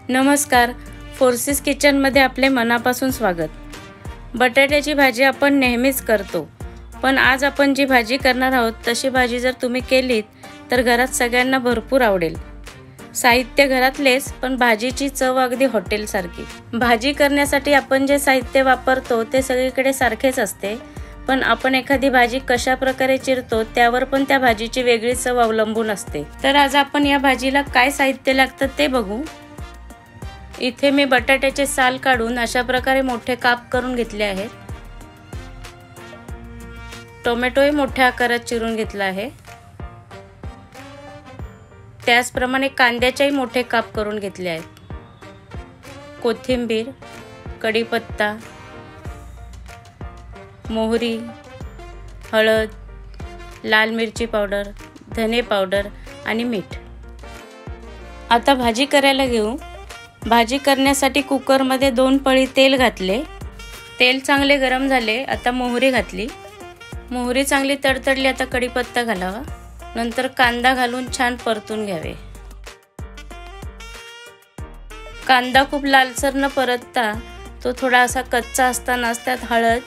नमस्कार, फोर्सिस किचनमध्ये आपले मनापासून स्वागत। बटाट्याची भाजी आपण नेहमीच करतो, पण आज आपण जी भाजी करणार आहोत तशी भाजी जर तुम्ही केलीत तर घरात सगळ्यांना भरपूर आवडेल। साहित्य घरातलेच, पण भाजीची चव अगदी हॉटेलसारखी। भाजी करण्यासाठी आपण जे साहित्य वापरतो ते सगळीकडे सारखेच असते, पण आपण एखादी भाजी कशा प्रकारे चिरतो त्यावर पण त्या भाजीची वेगळी चव अवलंबून असते। तर आज आपण या भाजीला काय साहित्य लागतं ते बघू। इथे मी बटाट्याचे साल काढून अशा प्रकारे मोठे काप करून घेतले आहेत। टोमॅटोही मोठ्या आकारात चिरून घेतला आहे। त्याचप्रमाणे कांद्याचेही मोठे काप करून घेतले आहेत। कोथिंबीर, कढीपत्ता, मोहरी, हळद, लाल मिरची पावडर, धने पावडर आणि मीठ। आता भाजी करायला घेऊ। भाजी करण्यासाठी कुकरमध्ये 2 पळी तेल घातले। तेल चांगले गरम झाले, आता मोहरी घातली। मोहरी चांगली तडतडली, आता कढीपत्ता घालावा। नंतर कांदा घालून छान परतून घ्यावे। कांदा खूप लालसर न परतता तो थोडा असा कच्चा असतानाच त्यात हळद,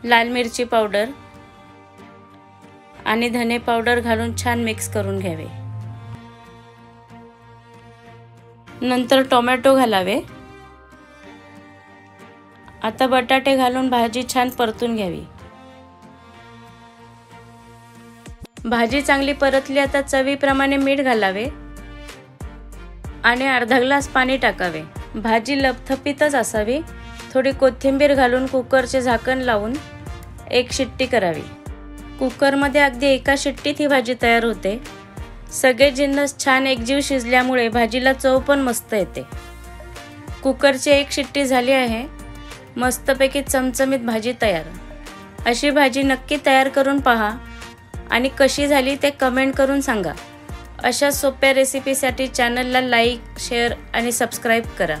लाल मिरची पावडर आणि धने पावडर घालून छान मिक्स करून घ्यावे। नंतर टोमॅटो घालावे। आता बटाटे घालून भाजी छान परतून घ्यावी। भाजी चांगली परतली, आता चवीप्रमाणे मीठ घालावे आणि अर्धा ग्लास पाणी टाकावे। भाजी लपथपीतच असावी। थोडी कोथिंबीर घालून कुकरचे झाकण लावून 1 शिट्टी करावी। कुकरमध्ये अगदी एका शिट्टीत ही भाजी तयार होते। सगळे जिन्नस छान एकजीव शिजल्यामुळे भाजीला चव पण मस्त येते। कुकरची 1 शिट्टी झाली आहे। मस्तपैकी चमचमीत भाजी तयार। अशी भाजी नक्की तयार करून पहा आणि कशी झाली ते कमेंट करून सांगा। अशा सोप्या रेसिपीसाठी चॅनलला लाईक, शेअर आणि सबस्क्राईब करा।